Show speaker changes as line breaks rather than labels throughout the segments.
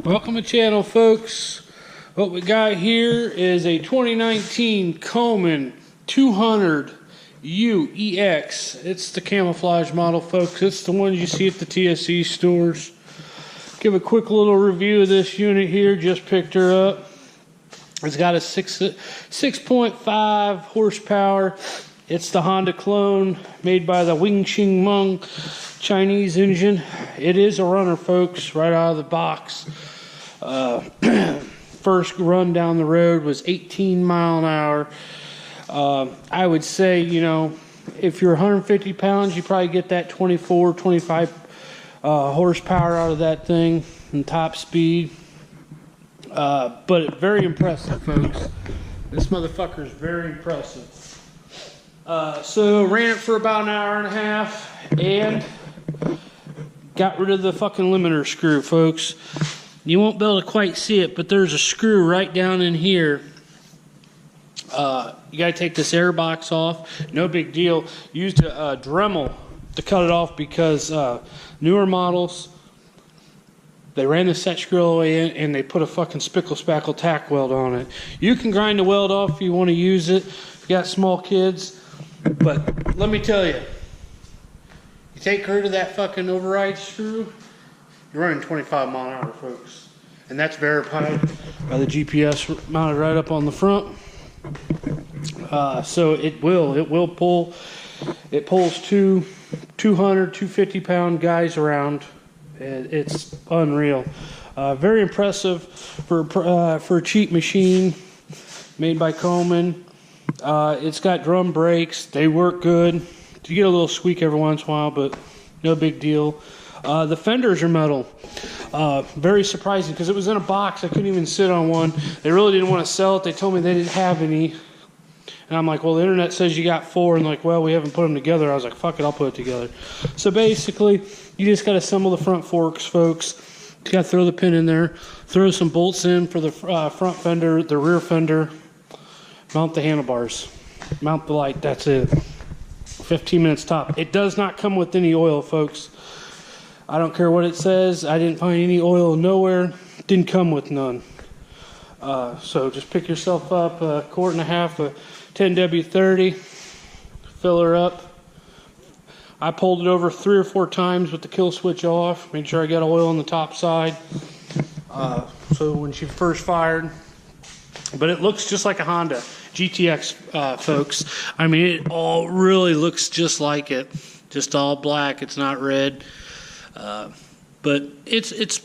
Welcome to the channel, folks. What we got here is a 2019 Coleman CT200U-EX. It's the camouflage model, folks. It's the one you see at the TSC stores. Give a quick little review of this unit here. Just picked her up. It's got a 6.5 horsepower. It's the Honda clone made by the Wing Ching Meng Chinese engine. It is a runner, folks, right out of the box. First run down the road was 18 mile an hour. I would say, you know, if you're 150 pounds, you probably get that 24, 25 horsepower out of that thing and top speed. But very impressive, folks. This motherfucker is very impressive. So ran it for about an hour and a half and got rid of the fucking limiter screw, folks. You won't be able to quite see it, but there's a screw right down in here. You gotta take this air box off. No big deal. Used a Dremel to cut it off because newer models, they ran the set screw all the way in and they put a fucking spickle spackle tack weld on it. You can grind the weld off if you want to use it. If you got small kids. But let me tell you, you take rid of that fucking override screw, you're running 25 mile an hour, folks. And that's verified by the GPS mounted right up on the front. So it will pull. It pulls 200, 250 pound guys around. It's unreal. Very impressive for a cheap machine made by Coleman. It's got drum brakes. They work good. You get a little squeak every once in a while, but no big deal. The fenders are metal. Very surprising because it was in a box. I couldn't even sit on one. They really didn't want to sell it. They told me they didn't have any. And I'm like, well, the internet says you got 4. And like, well, we haven't put them together. I was like, fuck it, I'll put it together. So basically, you just got to assemble the front forks, folks. You got to throw the pin in there. Throw some bolts in for the front fender, the rear fender. Mount the handlebars. Mount the light. That's it. 15 minutes top. It does not come with any oil, folks. I don't care what it says. I didn't find any oil nowhere. Didn't come with none. So just pick yourself up a quart and a half of 10W30. Fill her up. I pulled it over 3 or 4 times with the kill switch off. Made sure I got oil on the top side. So when she first fired. But it looks just like a Honda GTX, folks. I mean, it all really looks just like it. Just all black. It's not red. But it's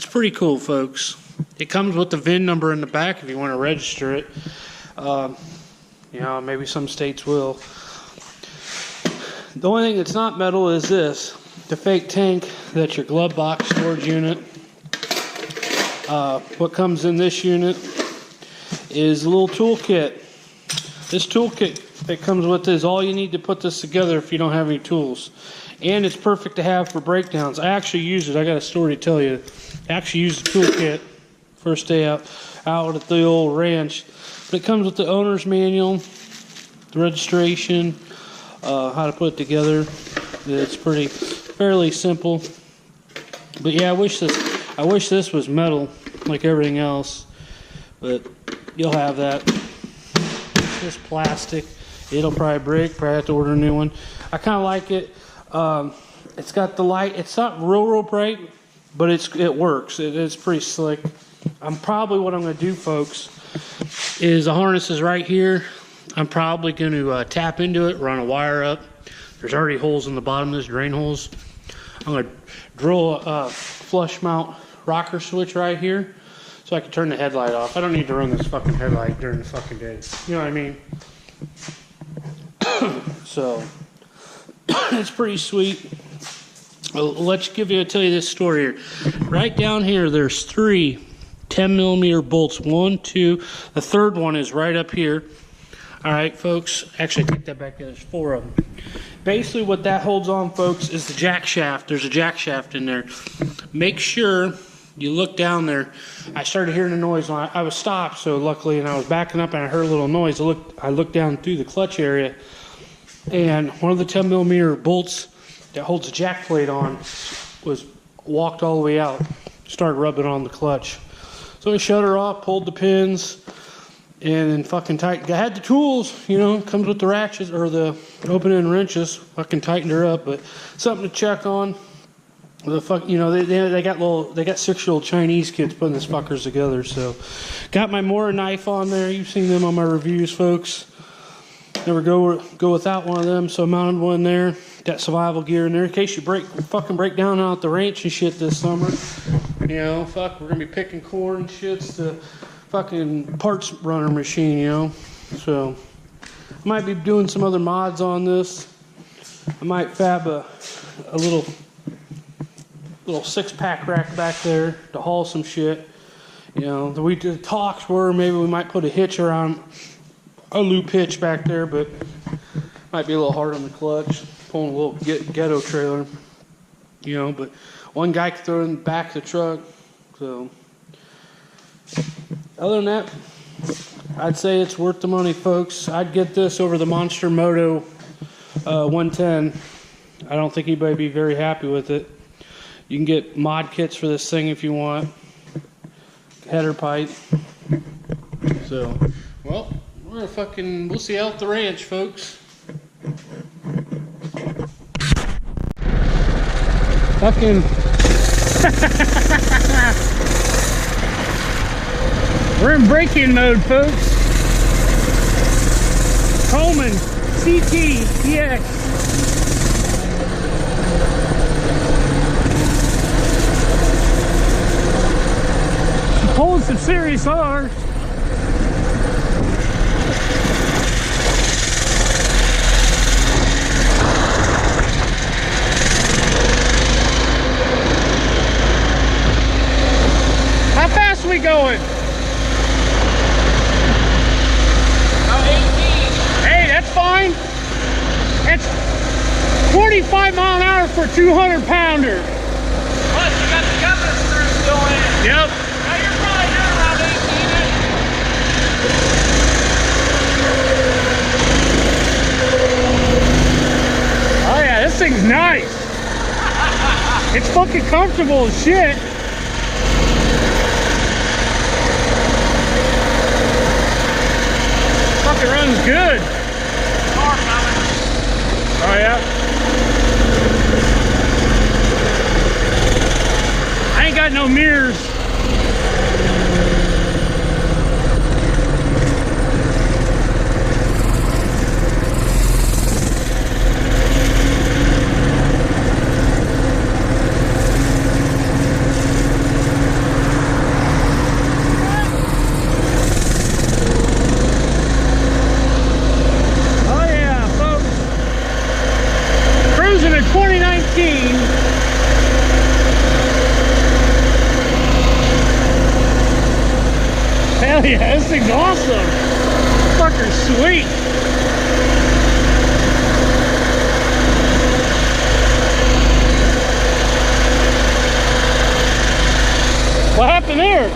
pretty cool, folks. It comes with the VIN number in the back if you want to register it. You know, maybe some states will. The only thing that's not metal is this, the fake tank. That's your glove box storage unit. What comes in this unit is a little toolkit. This toolkit that comes with is all you need to put this together if you don't have any tools. And it's perfect to have for breakdowns. I actually used it. I got a story to tell you. I actually used the toolkit first day out at the old ranch. But it comes with the owner's manual, the registration, how to put it together. It's fairly simple. But yeah, I wish this was metal like everything else. But you'll have that. It's just plastic. It'll probably break. Probably have to order a new one. I kind of like it. It's got the light. It's not real bright, but it works. It's pretty slick. What I'm going to do, folks, is the harness is right here. I'm probably going to tap into it, run a wire up. There's already holes in the bottom of this, drain holes. I'm going to drill a flush mount rocker switch right here so I can turn the headlight off. I don't need to run this fucking headlight during the fucking day. You know what I mean? So it's pretty sweet. Let's tell you this story here. Right down here, there's 3 10mm bolts. 1, 2. The third one is right up here. All right, folks. Actually, take that back there. There's 4 of them. Basically, what that holds on, folks, is the jack shaft. There's a jack shaft in there. Make sure you look down there. I started hearing a noise. I was stopped, so luckily, and I was backing up, and I heard a little noise. I looked down through the clutch area, and one of the 10mm bolts that holds the jack plate on was walked all the way out. started rubbing on the clutch. So I shut her off, pulled the pins, and then fucking tightened. I had the tools, you know, comes with the ratchets or the opening wrenches. Fucking tightened her up, but something to check on. The fuck, you know, they got 6-year-old Chinese kids putting these fuckers together. So, got my Mora knife on there. You've seen them on my reviews, folks. Never go without one of them. So I mounted one there. Got survival gear in there in case you fucking break down out the ranch and shit this summer. You know, fuck, we're gonna be picking corn and shit's the fucking parts runner machine. You know, so I might be doing some other mods on this. I might fab a little 6-pack rack back there to haul some shit. You know, the talks were maybe we might put a hitch around a loop hitch back there, but might be a little hard on the clutch, pulling a little ghetto trailer. You know, but one guy could throw it in the back of the truck. So other than that, I'd say it's worth the money, folks. I'd get this over the Monster Moto 110. I don't think anybody'd be very happy with it. You can get mod kits for this thing if you want. Header pipe. So, well, we'll see you out at the ranch, folks. Fucking. We're in break-in mode, folks. Coleman CT200U-EX. Pulling some serious hard. How fast are we going?
About 18.
Hey, that's fine. It's 45 mile an hour for a 200-pounder.
Plus, you got the governor screw still in.
Yep.
Now you're probably doing around 18.
Oh yeah, this thing's nice. It's fucking comfortable as shit. Fucking runs good.
Car coming.
Oh yeah. I ain't got no mirrors. In 2019. Hell yeah, this thing's awesome. Fucker's sweet. What happened there?